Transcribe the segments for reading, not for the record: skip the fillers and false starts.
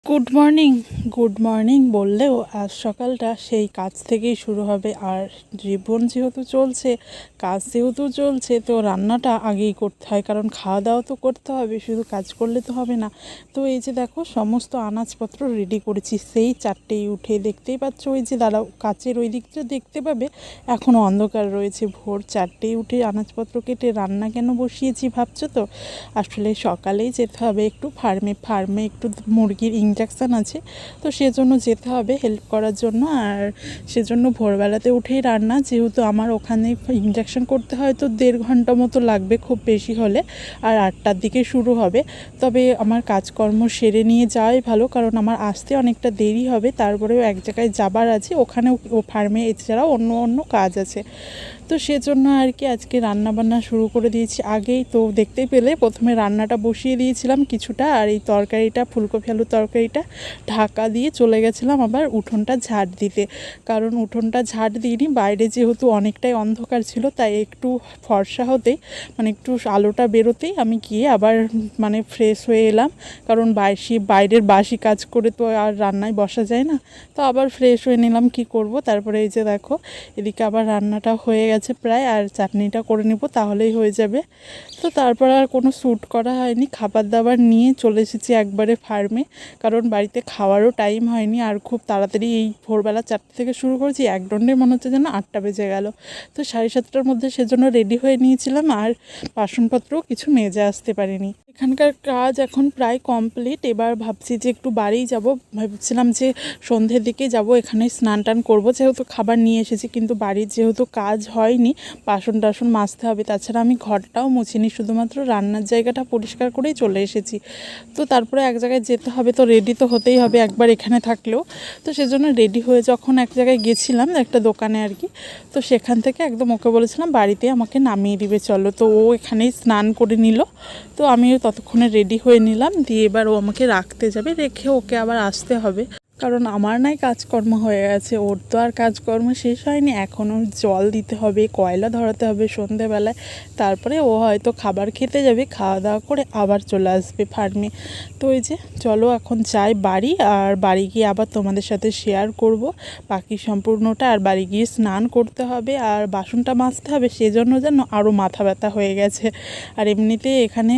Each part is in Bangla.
গুড মর্নিং বললেও আজ সকালটা সেই কাজ থেকেই শুরু হবে। আর জীবন যেহেতু চলছে, কাজ যেহেতু চলছে, তো রান্নাটা আগেই করতে হয়, কারণ খাওয়া দাওয়া তো করতে হবে, শুধু কাজ করলে তো হবে না। তো এই যে দেখো সমস্ত আনাজপত্র রেডি করেছি সেই 4টেই উঠে। দেখতেই পাচ্ছ ওই যে দাঁড়াও, কাচের ওই দিকটা দেখতে পাবে এখনও অন্ধকার রয়েছে। ভোর 4টেই উঠে আনাজপত্র কেটে রান্না কেন বসিয়েছি ভাবছো তো? আসলে সকালেই যেতে হবে একটু ফার্মে একটু মুরগির ইঞ্জেকশান আছে, তো সেজন্য যেতে হবে হেল্প করার জন্য। আর সেজন্য ভোরবেলাতে উঠেই রান্না, যেহেতু আমার ওখানে ইঞ্জেকশন করতে হয় তো 1.5 ঘন্টা মতো লাগবে খুব বেশি হলে। আর 8টার দিকে শুরু হবে। তবে আমার কাজকর্ম সেরে নিয়ে যাওয়াই ভালো, কারণ আমার আসতে অনেকটা দেরি হবে। তারপরেও এক জায়গায় যাবার আছে, ওখানেও ও ফার্মে এছাড়াও অন্য কাজ আছে। তো সেজন্য আর কি আজকে রান্নাবান্না শুরু করে দিয়েছি আগেই। তো দেখতেই পেলে প্রথমে রান্নাটা বসিয়ে দিয়েছিলাম কিছুটা, আর এই তরকারিটা ফুলকপি আলুর তরকারিটা ঢাকা দিয়ে চলে গেছিলাম আবার উঠোনটা ঝাড় দিতে। কারণ উঠোনটা ঝাড় দিইনি, বাইরে যেহেতু অনেকটাই অন্ধকার ছিল, তাই একটু ফর্সা হতেই মানে একটু আলোটা বেরোতেই আমি গিয়ে আবার ফ্রেশ হয়ে এলাম। কারণ বাইরের বাসি কাজ করে তো আর রান্নায় বসা যায় না। তো আবার ফ্রেশ হয়ে নিলাম, কি করব। তারপরে এই যে দেখো এদিকে আবার রান্নাটা হয়ে গেছে প্রায়, আর চাটনিটা করে নেব তাহলেই হয়ে যাবে। তো তারপর আর কোনো শ্যুট করা হয়নি, খাবার দাবার নিয়ে চলে এসেছি একবারে ফার্মে। কারণ বাড়িতে খাওয়ারও টাইম হয়নি, আর খুব তাড়াতাড়ি এই ভোরবেলা 4টে থেকে শুরু করেছি, এক দণ্ডে মনে হচ্ছে যেন 8টা বেজে গেল। তো 7:30টার মধ্যে সেজন্য রেডি হয়ে নিয়েছিলাম, আর বাসনপত্রও কিছু মেজে আসতে পারিনি। এখানকার কাজ এখন প্রায় কমপ্লিট। এবার ভাবছি যে একটু বাড়িই যাব, ভাবছিলাম যে সন্ধ্যের দিকে যাব, এখানে স্নান টান করবো, যেহেতু খাবার নিয়ে এসেছি। কিন্তু বাড়ির যেহেতু কাজ হয়নি, বাসন টাসন মাজতে হবে। তাছাড়া আমি ঘরটাও মুছিনি, শুধুমাত্র রান্নার জায়গাটা পরিষ্কার করেই চলে এসেছি। তো তারপরে এক জায়গায় যেতে হবে, তো রেডি তো হতেই হবে একবার এখানে থাকলেও। তো সেজন্য রেডি হয়ে যখন এক জায়গায় গেছিলাম একটা দোকানে আর কি, তো সেখান থেকে একদম ওকে বলেছিলাম বাড়িতে আমাকে নামিয়ে দিবে চলো। তো ও এখানেই স্নান করে নিল, তো আমিও ততক্ষণে রেডি হয়ে নিলাম। দিয়ে এবার ও আমাকে রাখতে যাবে, রেখে ওকে আবার আসতে হবে। কারণ আমার নাই কাজকর্ম হয়ে গেছে, ওর তো আর কাজকর্ম শেষ হয়নি। এখনও জল দিতে হবে, কয়লা ধরাতে হবে সন্ধেবেলায়। তারপরে ও হয়তো খাবার খেতে যাবে, খাওয়া দাওয়া করে আবার চলে আসবে ফার্মে। তো এই যে চলো এখন যাই বাড়ি, আর বাড়ি গিয়ে আবার তোমাদের সাথে শেয়ার করব বাকি সম্পূর্ণটা। আর বাড়ি গিয়ে স্নান করতে হবে আর বাসনটা মাজতে হবে, সেজন্য যেন আরও মাথা ব্যথা হয়ে গেছে। আর এমনিতে এখানে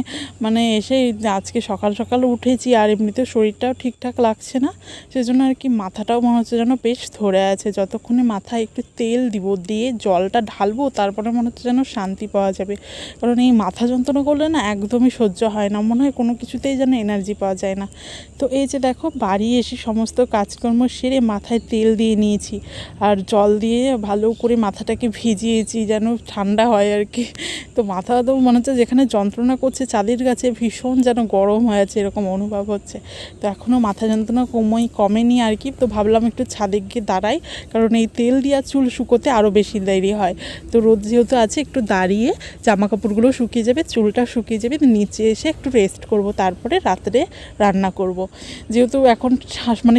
এসে আজকে সকাল সকাল উঠেছি, আর এমনিতে শরীরটাও ঠিকঠাক লাগছে না। সেজন্য আর কি মাথাটাও মনে হচ্ছে যেন বেশ ধরে আছে। যতক্ষণে মাথায় একটু তেল দিব, দিয়ে জলটা ঢালবো, তারপরে মনে হচ্ছে যেন শান্তি পাওয়া যাবে। কারণ এই মাথা যন্ত্রণা করলে না একদমই সহ্য হয় না, মনে হয় কোনো কিছুতেই যেন এনার্জি পাওয়া যায় না। তো এই যে দেখো বাড়ি এসে সমস্ত কাজকর্ম সেরে মাথায় তেল দিয়ে নিয়েছি, আর জল দিয়ে ভালো করে মাথাটাকে ভিজিয়েছি যেন ঠান্ডা হয় আর কি। তো মাথা তো মনে হচ্ছে যেখানে যন্ত্রণা করছে চাঁদের কাছে ভীষণ যেন গরম হয়ে আছে, এরকম অনুভব হচ্ছে। তো এখনও মাথা যন্ত্রণা কমেনি আর কি। তো ভাবলাম একটু ছাদে গিয়ে দাঁড়াই, কারণ এই তেল দিয়া চুল শুকোতে আরও বেশি দেরি হয়। তো রোদ যেহেতু আছে, একটু দাঁড়িয়ে জামা কাপড়গুলো শুকিয়ে যাবে, চুলটা শুকিয়ে যাবে, নিচে এসে একটু রেস্ট করব, তারপরে রাত্রে রান্না করব। যেহেতু এখন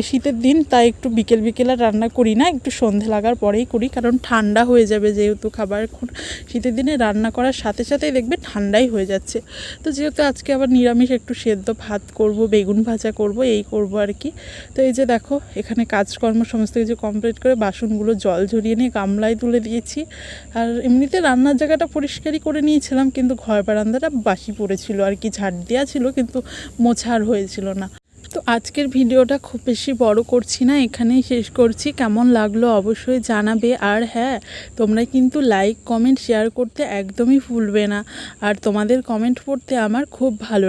শীতের দিন, তাই একটু বিকেল আর রান্না করি না, একটু সন্ধে লাগার পরেই করি, কারণ ঠান্ডা হয়ে যাবে। যেহেতু খাবার এখন শীতের দিনে রান্না করার সাথে সাথেই দেখবে ঠান্ডাই হয়ে যাচ্ছে। তো যেহেতু আজকে আবার নিরামিষ, একটু সেদ্ধ ভাত করব, বেগুন ভাজা করব, এই করব আর কি। তো এই যে দেখো এখানে কাজকর্ম সমস্ত কিছু কমপ্লিট করে বাসনগুলো জল ঝরিয়ে নিয়ে গামলায় তুলে দিয়েছি। আর এমনিতে রান্নার জায়গাটা পরিষ্কারই করে নিয়েছিলাম, কিন্তু ঘর বারান্দাটা বাসি পড়েছিল আর কি, ঝাড় দেওয়া ছিল কিন্তু মোছার হয়েছিল না। তো আজকের ভিডিওটা খুব বেশি বড় করছি না, এখানেই শেষ করছি। কেমন লাগলো অবশ্যই জানাবে। আর হ্যাঁ, তোমরা কিন্তু লাইক কমেন্ট শেয়ার করতে একদমই ভুলবে না। আর তোমাদের কমেন্ট পড়তে আমার খুব ভালো